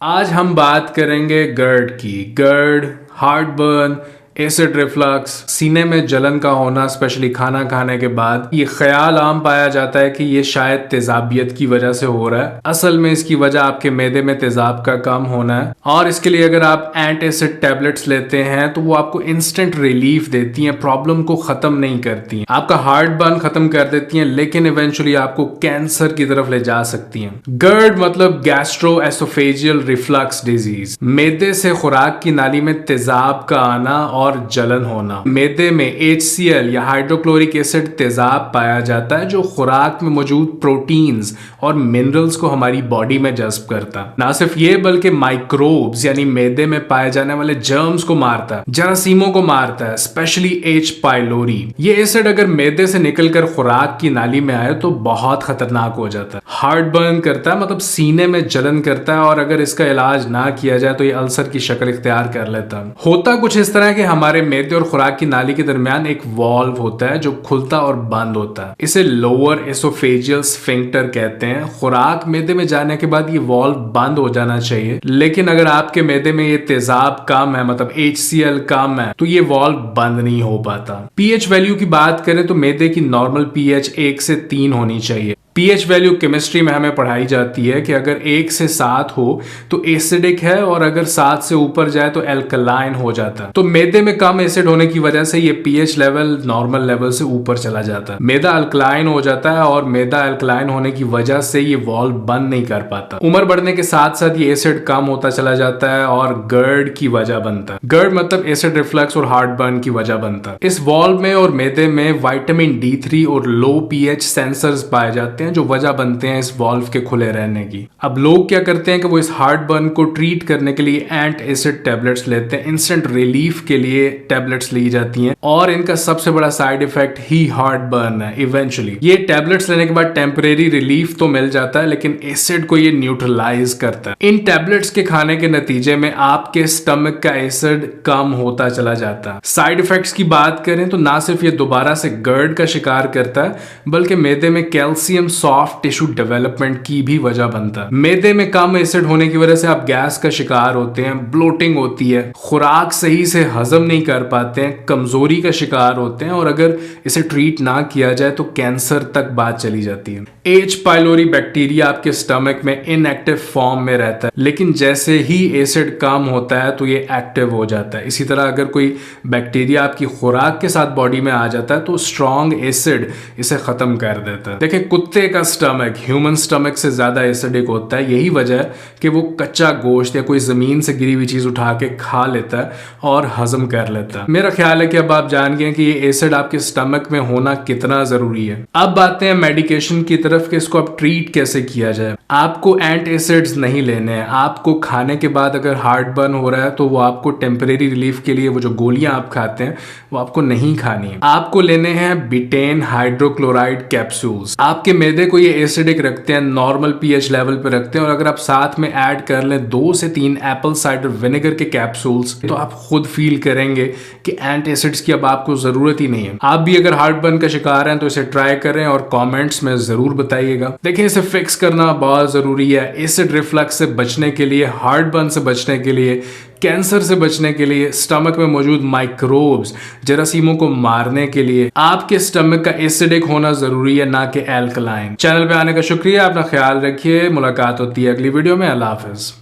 आज हम बात करेंगे गर्ड की। गर्ड, हार्ट बर्न, एसिड रिफ्लक्स, सीने में जलन का होना स्पेशली खाना खाने के बाद। ये ख्याल आम पाया जाता है कि ये शायद तेजाबियत की वजह से हो रहा है। असल में इसकी वजह आपके मैदे में तेजाब का कम होना है और इसके लिए अगर आप एंटी एसिड टैबलेट्स लेते हैं तो वो आपको इंस्टेंट रिलीफ देती हैं, प्रॉब्लम को खत्म नहीं करती। आपका हार्ट बर्न खत्म कर देती हैं लेकिन इवेंचुअली आपको कैंसर की तरफ ले जा सकती हैं। गर्ड मतलब गैस्ट्रो एसोफेजियल रिफ्लक्स डिजीज, मैदे से खुराक की नाली में तेजाब का आना और जलन होना। मैदे में HCl या हाइड्रोक्लोरिक एसिड तेजाब पाया जाता है जो खुराक में मौजूद प्रोटीन्स और मिनरल्स को हमारी बॉडी में जज्ब करता है। ना सिर्फ ये बल्कि माइक्रोब्स यानी मैदे में पाए जाने वाले जर्म्स को मारता है, जरासीमों को मारता है, स्पेशली H. पाइलोरी। ये एसिड अगर मैदे से निकलकर खुराक की नाली में आए तो बहुत खतरनाक हो जाता है। हार्ट बर्न करता है, मतलब सीने में जलन करता है और अगर इसका इलाज ना किया जाए तो ये अल्सर की शक्ल इख्तियार कर लेता है। होता कुछ इस तरह के हमारे मैदे और खुराक की नाली के दरमियान एक वॉल्व होता है जो खुलता और बंद होता है। इसे लोअर एसोफेजियल स्फिंक्टर कहते हैं। खुराक मैदे में जाने के बाद ये वॉल्व बंद हो जाना चाहिए, लेकिन अगर आपके मैदे में ये तेजाब कम है, मतलब HCl कम है, तो ये वॉल्व बंद नहीं हो पाता। pH वैल्यू की बात करें तो मैदे की नॉर्मल pH 1 से 3 होनी चाहिए। pH वैल्यू केमिस्ट्री में हमें पढ़ाई जाती है कि अगर 1 से 7 हो तो एसिडिक है और अगर 7 से ऊपर जाए तो एल्कलाइन हो जाता है। तो मैदे में कम एसिड होने की वजह से ये pH लेवल नॉर्मल लेवल से ऊपर चला जाता है। मैदा अल्कलाइन हो जाता है और मैदा अल्कलाइन होने की वजह से ये वॉल्व बंद नहीं कर पाता। उम्र बढ़ने के साथ साथ ये एसिड कम होता चला जाता है और गर्ड की वजह बनता है। गर्ड मतलब एसिड रिफ्लक्स और हार्ट बर्न की वजह बनता है। इस वॉल्व में और मैदे में विटामिन D3 और लो pH सेंसर्स पाए जाते हैं जो वजह बनते हैं इस वॉल्व के खुले रहने की। अब लोग क्या करते हैं कि वो इस हार्ट बर्न को ट्रीट करने के लिए एंटी एसिड टैबलेट्स लेते हैं। इंस्टेंट रिलीफ के लिए टैबलेट्स ली जाती हैं और इनका सबसे बड़ा साइड इफेक्ट ही हार्ट बर्न है। इवेंचुअली ये टैबलेट्स लेने के बाद टेम्परेरी रिलीफ तो मिल जाता है लेकिन एसिड को ये न्यूट्रलाइज करता है। इन टैबलेट्स के खाने के नतीजे में आपके स्टमक का एसिड कम होता चला जाता है। साइड इफेक्ट्स की बात करें तो ना सिर्फ ये दोबारा से गर्ड का शिकार करता है बल्कि मैदे में कैल्शियम सॉफ्ट टिश्यू डेवलपमेंट की भी वजह बनता है। मैदे में कम एसिड होने की वजह से आप गैस का शिकार होते हैं, ब्लोटिंग होती है, खुराक सही से हजम नहीं कर पाते हैं, कमजोरी का शिकार होते हैं और अगर इसे ट्रीट ना किया जाए तो कैंसर तक बात चली जाती है। H. पाइलोरी बैक्टीरिया आपके स्टमक में इनएक्टिव फॉर्म में रहता है लेकिन जैसे ही एसिड कम होता है तो ये एक्टिव हो जाता है। इसी तरह अगर कोई बैक्टीरिया आपकी खुराक के साथ बॉडी में आ जाता है तो स्ट्रॉन्ग एसिड इसे खत्म कर देता है। देखिए कुत्ते का स्टमक ह्यूमन स्टमक से ज्यादा एसिडिक होता है। यही वजह है कि वो कच्चा गोश्त या कोई जमीन से गिरी हुई चीज उठा के खा लेता है और हजम कर लेता है। मेरा ख्याल है कि अब आप जान गए कि ये एसिड आपके स्टमक में होना कितना जरूरी है। अब बातें हैं मेडिकेशन की तरफ कि इसको अब ट्रीट कैसे किया जाए। आपको एंटी एसिड्स नहीं लेने हैं। आपको खाने के बाद अगर हार्ट बर्न हो रहा है तो वो आपको टेम्परेरी रिलीफ के लिए वो जो गोलियां आप खाते हैं वो आपको नहीं खानी है। आपको लेने हैं बिटेन हाइड्रोक्लोराइड कैप्सूल्स। आपके मैदे को ये एसिडिक रखते हैं, नॉर्मल pH लेवल पे रखते हैं और अगर आप साथ में ऐड कर लें 2 से 3 एप्पल साइडर विनेगर के कैप्सूल्स तो आप खुद फील करेंगे कि एंटी एसिड्स की अब आपको जरूरत ही नहीं है। आप भी अगर हार्ट बर्न का शिकार हैं तो इसे ट्राई करें और कमेंट्स में जरूर बताइएगा। देखिए इसे फिक्स करना बहुत जरूरी है। एसिड रिफ्लक्स से बचने के लिए, हार्ट बर्न से बचने के लिए, कैंसर से बचने के लिए, स्टमक में मौजूद माइक्रोब्स जरासीमों को मारने के लिए आपके स्टमक का एसिडिक होना जरूरी है, ना कि एल्कलाइन। चैनल पे आने का शुक्रिया। अपना ख्याल रखिए। मुलाकात होती है अगली वीडियो में। अल्लाह हाफिज।